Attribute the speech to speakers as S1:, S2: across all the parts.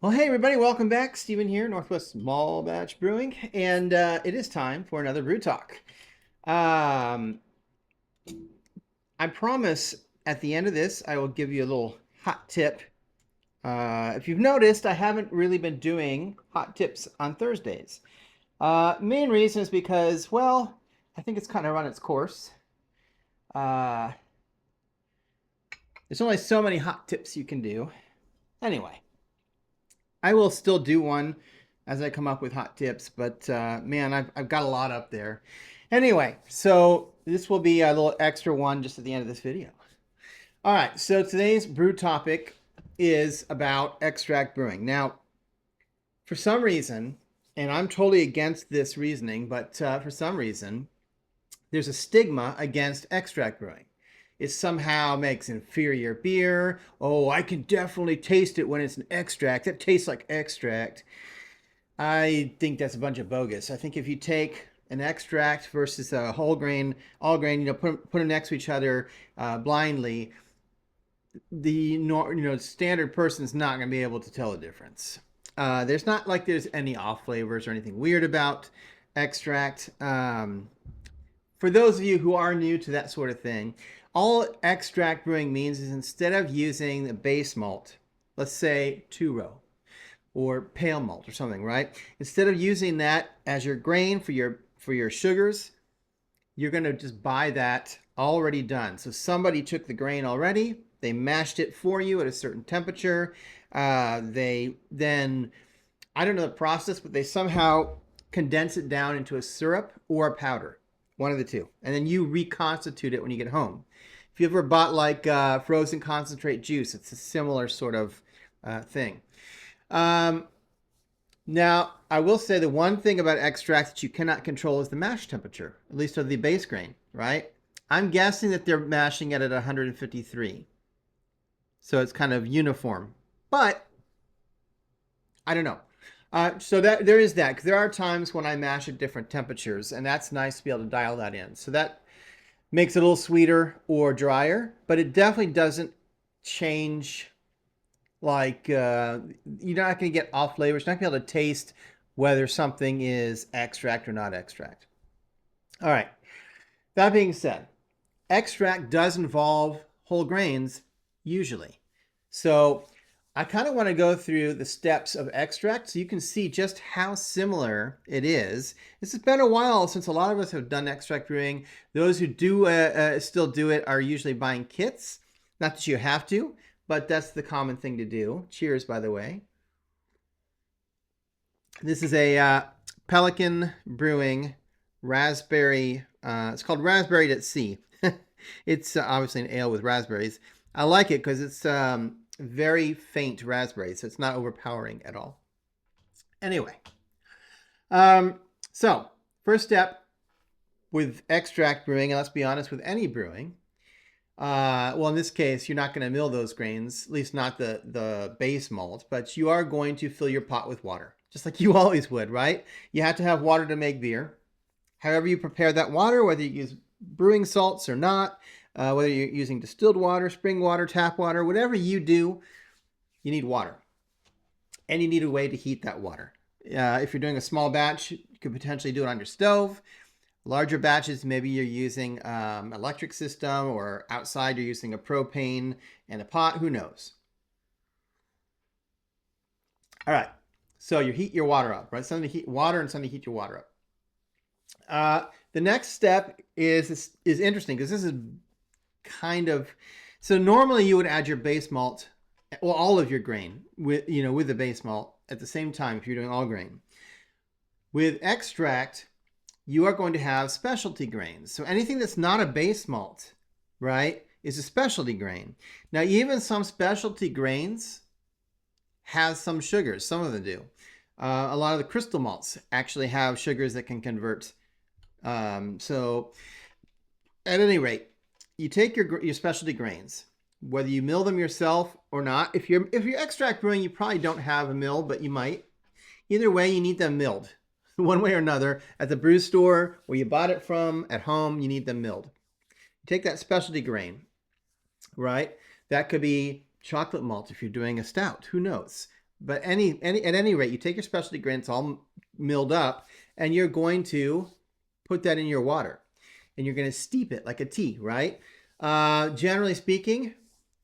S1: Well, hey everybody, welcome back. Steven here, Northwest Small Batch Brewing, and it is time for another brew talk. Um, I promise at the end of this, I will give you a little hot tip. If you've noticed, I haven't really been doing hot tips on Thursdays. Main reason is because, well, I think it's kind of run its course. Uh, there's only so many hot tips you can do. Anyway. I will still do one as I come up with hot tips, but man, I've got a lot up there. Anyway, so this will be a little extra one just at the end of this video. All right, so today's brew topic is about extract brewing. Now, for some reason, and I'm totally against this reasoning, but for some reason, there's a stigma against extract brewing. It somehow makes inferior beer. Oh, I can definitely taste it when it's an extract. It tastes like extract. I think that's a bunch of bogus. I think if you take an extract versus a whole grain, all grain, put them next to each other blindly, the standard person's not going to be able to tell the difference. There's not like there's any off flavors or anything weird about extract. For those of you who are new to that sort of thing, all extract brewing means is instead of using the base malt, let's say 2-row or pale malt or something, right? Instead of using that as your grain for your sugars, you're going to just buy that already done. So somebody took the grain already, they mashed it for you at a certain temperature. They then, I don't know the process, but they somehow condense it down into a syrup or a powder. One of the two. And then you reconstitute it when you get home. If you ever bought like frozen concentrate juice, it's a similar sort of thing. Now, I will say the one thing about extracts that you cannot control is the mash temperature, at least of the base grain, right? I'm guessing that they're mashing it at 153. So it's kind of uniform. But I don't know. So that there is that, because there are times when I mash at different temperatures, and that's nice to be able to dial that in. So that makes it a little sweeter or drier, but it definitely doesn't change. Like you're not going to get off flavors. You're not going to be able to taste whether something is extract or not extract. All right. That being said, extract does involve whole grains usually. So I kind of want to go through the steps of extract so you can see just how similar it is. This has been a while since a lot of us have done extract brewing. Those who do still do it are usually buying kits. Not that you have to, but that's the common thing to do. Cheers, by the way. This is a Pelican Brewing raspberry. It's called Raspberry at Sea. It's obviously an ale with raspberries. I like it because it's very faint raspberry, so it's not overpowering at all. Anyway, so first step with extract brewing, and let's be honest, with any brewing, well, in this case, you're not going to mill those grains, at least not the base malt, but you are going to fill your pot with water, just like you always would, right? You have to have water to make beer. However you prepare that water, whether you use brewing salts or not, whether you're using distilled water, spring water, tap water, whatever you do, you need water. And you need a way to heat that water. If you're doing a small batch, you could potentially do it on your stove. Larger batches, maybe you're using electric system, or outside you're using a propane and a pot, who knows? All right, so you heat your water up, right? Something to heat water and something to heat your water up. The next step is interesting because this is kind of, so normally you would add your base malt, well, all of your grain with the base malt at the same time if you're doing all grain. With extract, you are going to have specialty grains. So anything that's not a base malt, right, is a specialty grain. Now, even some specialty grains have some sugars. Some of them do. A lot of the crystal malts actually have sugars that can convert. So at any rate, you take your specialty grains, whether you mill them yourself or not. If you're extract brewing, you probably don't have a mill, but you might. Either way, you need them milled. One way or another, at the brew store where you bought it from, at home, you need them milled. You take that specialty grain, right? That could be chocolate malt if you're doing a stout, who knows? But at any rate, you take your specialty grain, it's all milled up, and you're going to put that in your water, and you're going to steep it like a tea, right? Generally speaking,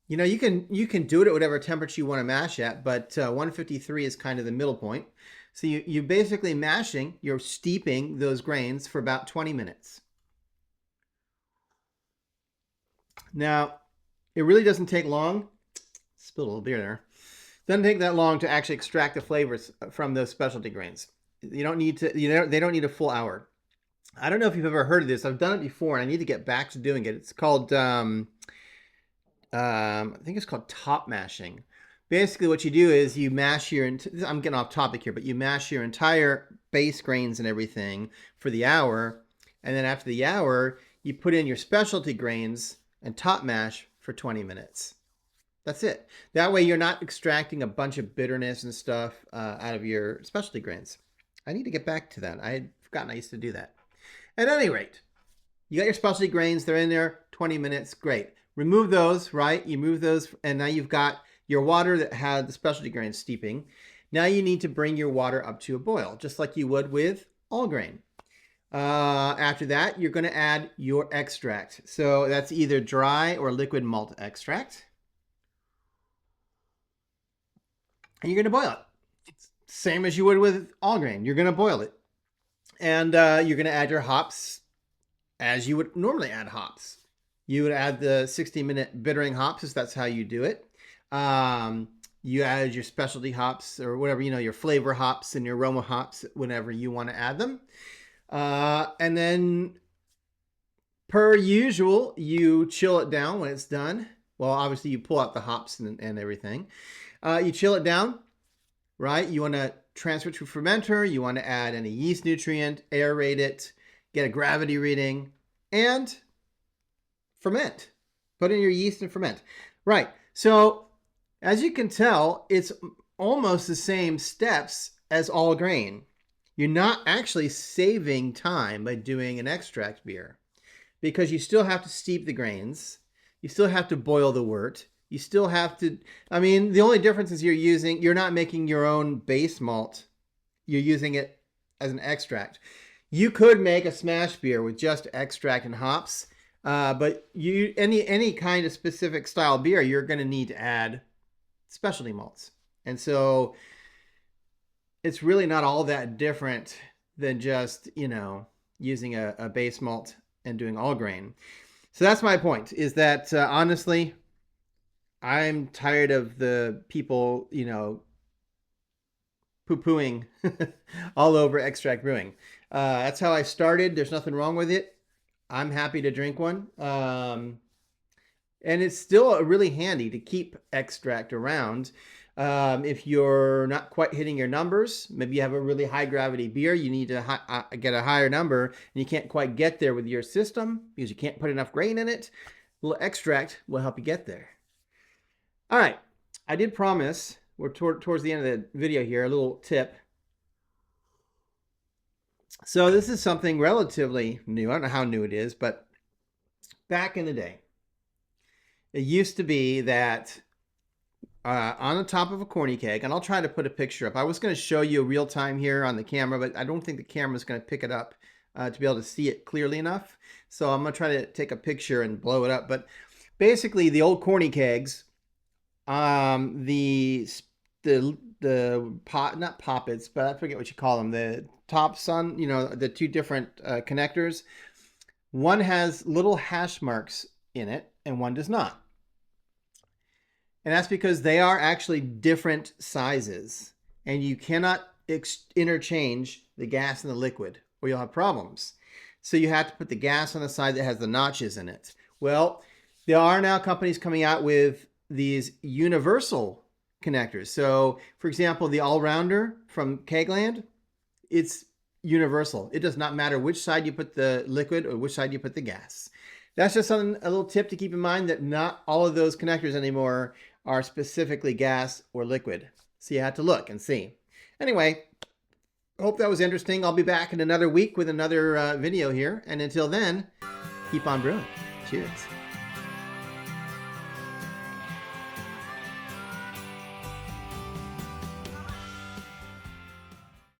S1: you know, you can do it at whatever temperature you want to mash at, but 153 is kind of the middle point. So you basically mashing, you're steeping those grains for about 20 minutes. Now, it really doesn't take long. Spilled a little beer there. Doesn't take that long to actually extract the flavors from those specialty grains. You don't need to, they don't need a full hour. I don't know if you've ever heard of this. I've done it before, and I need to get back to doing it. It's called, I think it's called top mashing. Basically, what you do is you mash your, I'm getting off topic here, but you mash your entire base grains and everything for the hour. And then after the hour, you put in your specialty grains and top mash for 20 minutes. That's it. That way you're not extracting a bunch of bitterness and stuff out of your specialty grains. I need to get back to that. I had forgotten I used to do that. At any rate, you got your specialty grains. They're in there, 20 minutes. Great. Remove those, right? You move those, and now you've got your water that had the specialty grains steeping. Now you need to bring your water up to a boil, just like you would with all grain. After that, you're going to add your extract. So that's either dry or liquid malt extract. And you're going to boil it. Same as you would with all grain. You're going to boil it. And you're going to add your hops as you would normally add hops. You would add the 60-minute bittering hops, if that's how you do it. You add your specialty hops or whatever, you know, your flavor hops and your aroma hops whenever you want to add them. And then, per usual, you chill it down when it's done. Well, obviously, you pull out the hops and everything. You chill it down, right? You want to transfer it to a fermenter. You want to add any yeast nutrient, aerate it, get a gravity reading, and ferment. Put in your yeast and ferment. Right. So, as you can tell, it's almost the same steps as all grain. You're not actually saving time by doing an extract beer because you still have to steep the grains. You still have to boil the wort. You still have to, I mean, the only difference is you're not making your own base malt. You're using it as an extract. You could make a smash beer with just extract and hops, but any kind of specific style beer, you're going to need to add specialty malts. And so it's really not all that different than just, you know, using a base malt and doing all grain. So that's my point, is that honestly, I'm tired of the people, you know, poo-pooing all over extract brewing. That's how I started. There's nothing wrong with it. I'm happy to drink one. And it's still really handy to keep extract around. If you're not quite hitting your numbers, maybe you have a really high gravity beer, you need to get a higher number, and you can't quite get there with your system because you can't put enough grain in it. A little extract will help you get there. All right, I did promise, we're towards the end of the video here, a little tip. So this is something relatively new. I don't know how new it is, but back in the day, it used to be that on the top of a corny keg, and I'll try to put a picture up. I was going to show you real time here on the camera, but I don't think the camera is going to pick it up to be able to see it clearly enough. So I'm going to try to take a picture and blow it up. But basically, the old corny kegs, the pot, not poppets, but I forget what you call them. The tops on, you know, the two different connectors. One has little hash marks in it, and one does not. And that's because they are actually different sizes, and you cannot interchange the gas and the liquid or you'll have problems. So you have to put the gas on the side that has the notches in it. Well, there are now companies coming out with these universal connectors. So for example, the All-Rounder from Kegland, it's universal. It does not matter which side you put the liquid or which side you put the gas. That's just a little tip to keep in mind, that not all of those connectors anymore are specifically gas or liquid. So you have to look and see. Anyway, hope that was interesting. I'll be back in another week with another video here. And until then, keep on brewing. Cheers.